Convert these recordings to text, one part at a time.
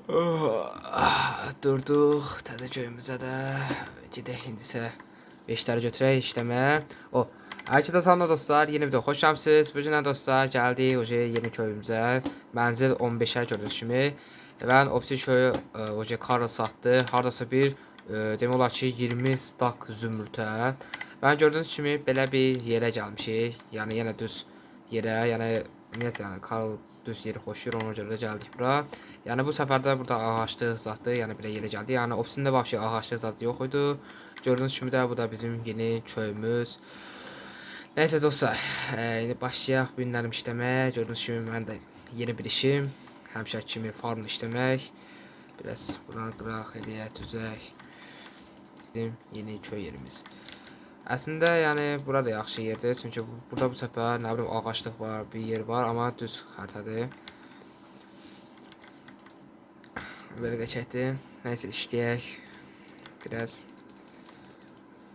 Durduq təzə köyümüzə də gedək indisə 5'ləri götürək işləməyə. Herkese selam dostlar, yeni video xoş gəlmisiniz. Bu gün dostlar gəldik oje yeni köyümüzə. Mənzil 15'er gördüyünüz kimi. Ben optik köyü oje Karl satdı. Hardasa bir demək olar ki 20 stak zümrütə. Ben gördüyünüz kimi belə bir yerə gəlmişik. Yəni yenə düz yerə, yəni neyse yəni Karl düz yeri xoşuyur, ona görə də gəldik bura. Yəni bu səfərdə burada ağaçlıq zatdı, yəni belə yerə gəldik. Yəni opsində vəbşi ağaçlıq zat yox idi. Gördüyünüz kimi də bu da bizim yeni köyümüz. Neyse dostlar, indi başlayaq bu günlərim işləməyə. Gördüyünüz kimi mən də yeni bir işim. Həmişə kimi farm işləmək. Biraz buranı qıraq, eləyək, düzək. Bizim yeni köy yerimiz. Əslində yəni burada yaxşı yerdir. Çünki burada bu səfər nə bilim ağaçlıq var, bir yer var, amma düz xəritədir. Belə keçəkdir. Nəysə işləyək. Biraz.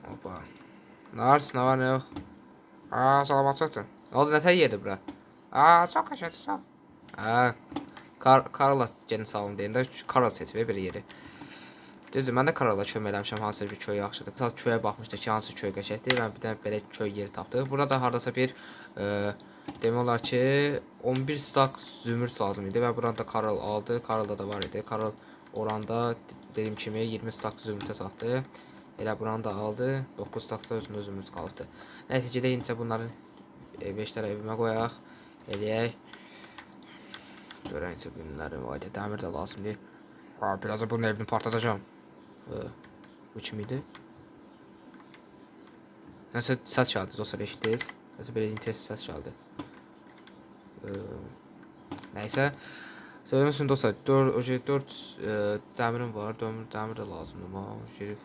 Hoppa. Nars, nə var, nə yox? Salamatçıqdır. Nə oldu, nətə yerdir bura? Çox qəşəngdir, sağ. Karla gəlin sağolun deyəndə Karl seçib belə yeri. Düzdür, mən də Karala kömək eləmişəm hansı bir köy yaxşıdır. Tal köyə baxmışdı ki, hansı köy qəşəngdir. Mən bir dənə belə köy yeri tapdıq. Burada da hardasa bir demək olar ki 11 stak zümrüt lazım idi və buranı da Karl aldı. Karlda da var idi. Karl oranda dediyim kimi 20 stak zümrütə satdı. Elə buranı da aldı. 9 stakda özündə zümrüt qalıbdı. Nəysə gedək indi bunların 5'ləri evimə qoyaq. Eləyək. Görəncə günlərim var. Dəmir də lazımdır. Biraz da bunun evini partlatacağım. Bu kimiydi? Nəsə səs çaldı, dostlar eşitdiniz. Nəsə belə interesli səs çaldı. Nəysə. Söyləmişim dostlar, 4 dəmirim var, dəmir də lazımdır.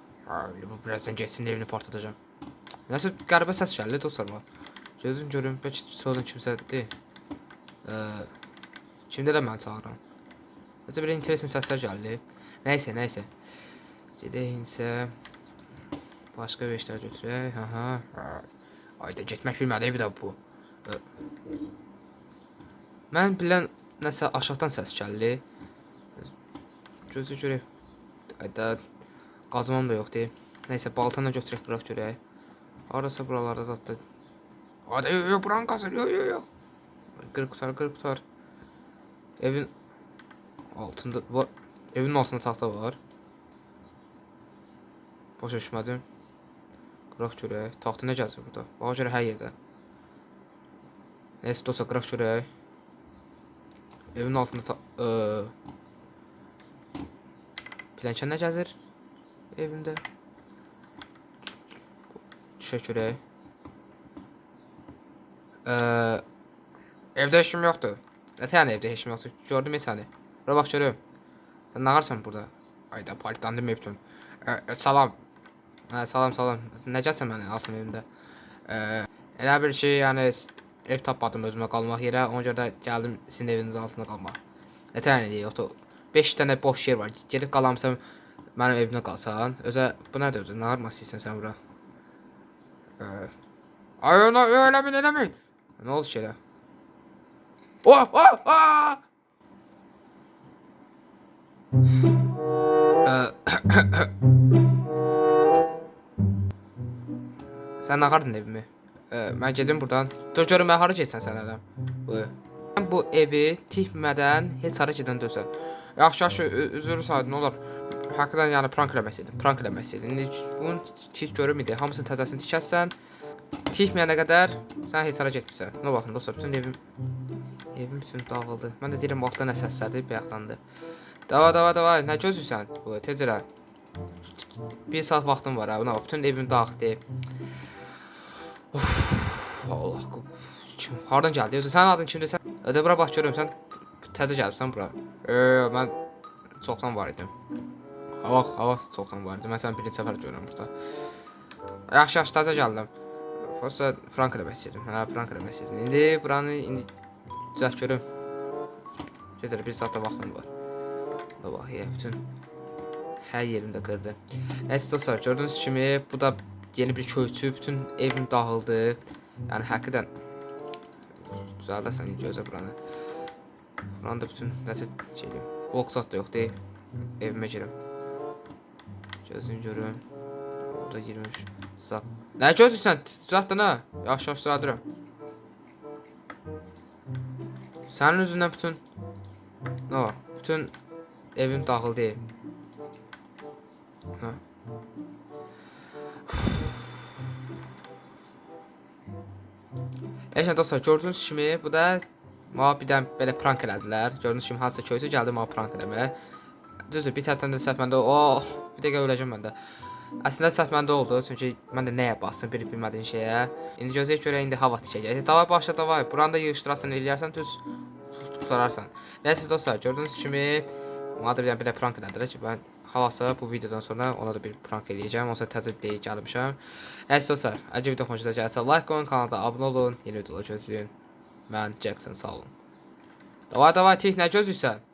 Bu birazdan geçsin evini partlatacağım. Nəsə qəribə səs gəldi dostlar var. Gözüm görüm, bəlkə soldan kimsədir. Kimdə də mən çağıram. Nəsə belə interesli səslər gəldi. Nəysə. Gedək insə başqa 5'lər götürək. Ayda getmək bilmədi bir də bu. Mən bilən nəsə aşağıdan səs gəldi. Gözü görək. Ayda qazmam da yoxdur. Nəysə baltanla götürək, bıraq görək. Arası buralarda zatdı. Ayda yox, buranı qazır. Yox. Qırıq qutar. Evin altında var. Evin altında taxta var. Başa düşmədim. Qıraq görək. Taxta nə gəzir burada? Baxa görə hər yerdə. Neyse dostlar, qıraq görək. Evin altında Plankən nə gəzir? Evimdə. Düşək görək. Evdə işim yoxdur. Nətə yəni evdə işim yoxdur? Gördüm səni. Bura bax görüm. Sən nə qarsan burada? Ayda partdan deməyibdim. Salam. Salam. Nə gəlsən mənim altım evimdə? Elə bir ki, yəni ev tapmadım özümə qalmaq yerə. Ona görə də gəldim sizin evinizin altında qalmaq. Nətə yəni deyək, 5 dənə boş yer var. Gedib qalamsam mənim evimdə qalsan. Özə bu nədir? Nə armaq istəyirsən sən bura? Eləmin. Nə oldu ki elə? Sən nağardın evimi? Mən gedim buradan. Dur görüm mən hara getsən sən adam. Mən bu evi tikmədən heç hara gedən dösən. Yaxşı, üzr saydı, nə olar? Həqiqətən yəni prank eləməsiydin. İndi bunu tik görüm idi. Hamısını təzəsini tikəsən. Tikməyənə qədər sən heç hara getmirsən. Nə baxın dostlar, bütün evim bütün dağıldı. Mən də deyirəm vaxtda nə səslərdir, bayaqdandır. Davay, nə gözürsən? Tez elə. 1 saat vaxtım var ha, buna bütün evim dağıldı. Allah hardan gəldi? Sənin adın kimdir? Sən ödə bura bax görüm, sən təzə gəlibsən bura. Mən çoxdan var idim. Hava çoxdan var idi. Mən səni birinci səfər görürəm burada. Yaxşı, təzə gəldim. Prosta prank eləmək istəyirdim. İndi buranı düzəlt görüm. Tez elə 1 saatda vaxtım var. Da bax bütün hər yerimdə qırdı. Nəysə dostlar, gördüyünüz kimi bu da yeni bir köçü, bütün evim dağıldı. Yəni həqiqətən düzəldəsən gözə buranı. Buranı da bütün nəsə şeyim. Blok zat da yoxdur. Evimə girim. Gözün görüm. Burada girmiş. Zat. Nə gözürsən? Zat da nə? Yavaş-yavaş sadıram. Sənin üzündən bütün nə var? Bütün evim dağıldı. Ha. Eşən dostlar, gördüyünüz kimi bu da mənə bir dənə belə prank elədilər. Gördüyünüz kimi hansısa köysə gəldi mənə prank eləməyə. Düzdür, bir tərəfdən də səhv məndə. Bir dəqiqə öləcəm məndə. Əslində səhv məndə oldu, çünki mən də nəyə bastım bilmədiyim şeyə. İndi gözləyək görək indi hava tikəcək. Davay başla davay. Buranı da yığışdırarsan, eləyərsən düz tutararsan. Nəysə dostlar, gördüyünüz kimi mənə da bir dənə belə prank elədilər ki, mən havası bu videodan sonra ona da bir prank eləyəcəm. Onsa təzə deyib gəlmişəm. Nəysə dostlar, əgər video xoşunuza gəlsə like qoyun, kanala abunə olun, yeni videolar gözləyin. Mən Jackson, sağ olun. Davay, tik, nə gözləyirsən?